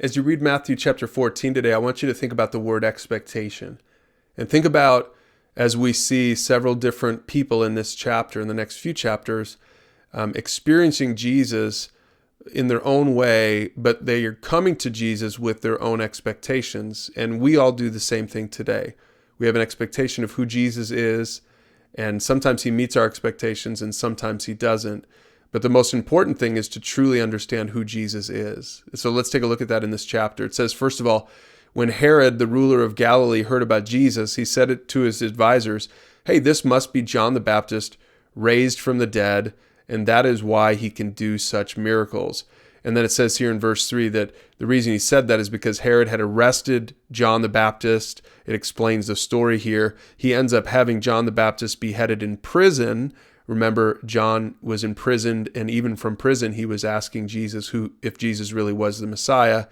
As you read Matthew chapter 14 today, I want you to think about the word expectation. And think about, as we see several different people in this chapter, in the next few chapters, experiencing Jesus in their own way, but they are coming to Jesus with their own expectations. And we all do the same thing today. We have an expectation of who Jesus is, and sometimes he meets our expectations and sometimes he doesn't. But the most important thing is to truly understand who Jesus is. So let's take a look at that in this chapter. It says, first of all, when Herod, the ruler of Galilee, heard about Jesus, he said it to his advisors, hey, this must be John the Baptist raised from the dead, and that is why he can do such miracles. And then it says here in verse 3 that the reason he said that is because Herod had arrested John the Baptist. It explains the story here. He ends up having John the Baptist beheaded in prison. Remember, John was imprisoned, and even from prison, he was asking Jesus if Jesus really was the Messiah.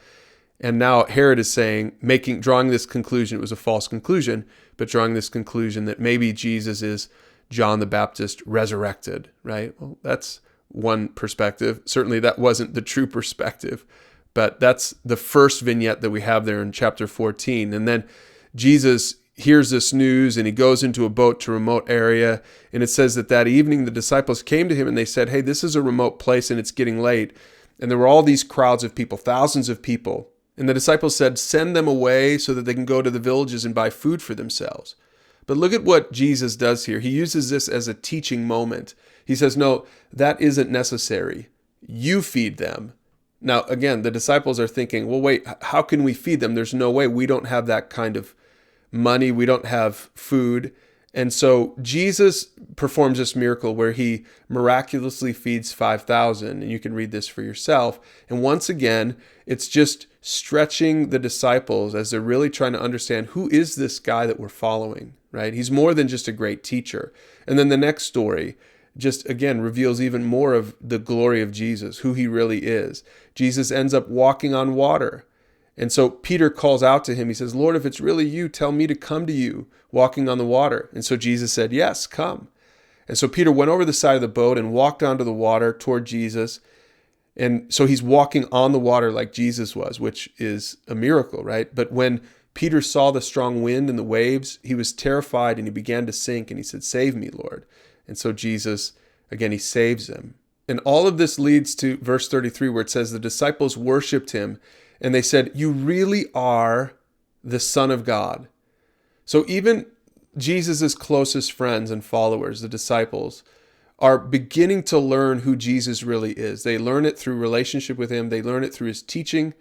And now Herod is saying, drawing this conclusion, it was a false conclusion, but drawing this conclusion that maybe Jesus is John the Baptist resurrected, right? Well, that's one perspective. Certainly that wasn't the true perspective, but that's the first vignette that we have there in chapter 14. And then Jesus hears this news and he goes into a boat to a remote area. And it says that evening the disciples came to him and they said, hey, this is a remote place and it's getting late. And there were all these crowds of people, thousands of people. And the disciples said, send them away so that they can go to the villages and buy food for themselves. But look at what Jesus does here. He uses this as a teaching moment. He says, no, that isn't necessary. You feed them. Now, again, the disciples are thinking, well, wait, how can we feed them? There's no way. We don't have that kind of money. We don't have food. And so Jesus performs this miracle where he miraculously feeds 5,000. And you can read this for yourself. And once again, it's just stretching the disciples as they're really trying to understand, who is this guy that we're following, right? He's more than just a great teacher. And then the next story just, again, reveals even more of the glory of Jesus, who he really is. Jesus ends up walking on water. And so Peter calls out to him. He says, Lord, if it's really you, tell me to come to you walking on the water. And so Jesus said, yes, come. And so Peter went over the side of the boat and walked onto the water toward Jesus. And so he's walking on the water like Jesus was, which is a miracle, right? But when Peter saw the strong wind and the waves, he was terrified and he began to sink. And he said, save me, Lord. And so Jesus, again, he saves him. And all of this leads to verse 33, where it says the disciples worshiped him and they said, you really are the Son of God. So even Jesus' closest friends and followers, the disciples, are beginning to learn who Jesus really is. They learn it through relationship with him. They learn it through his teaching.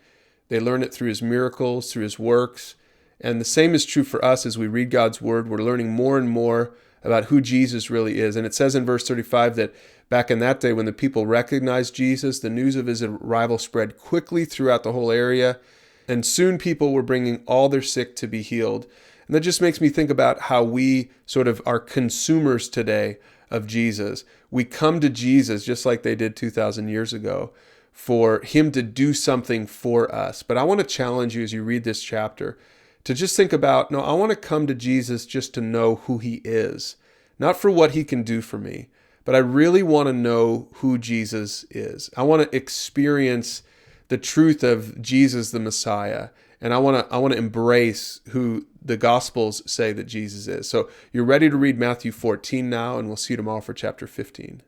They learn it through his miracles, through his works. And the same is true for us as we read God's word. We're learning more and more about who Jesus really is. And it says in verse 35 that back in that day when the people recognized Jesus, the news of his arrival spread quickly throughout the whole area. And soon people were bringing all their sick to be healed. And that just makes me think about how we sort of are consumers today of Jesus. We come to Jesus just like they did 2,000 years ago for him to do something for us. But I want to challenge you as you read this chapter to just think about, no, I want to come to Jesus just to know who he is, not for what he can do for me, but I really want to know who Jesus is. I want to experience the truth of Jesus, the Messiah. And I want to embrace who the Gospels say that Jesus is. So you're ready to read Matthew 14 now, and we'll see you tomorrow for chapter 15.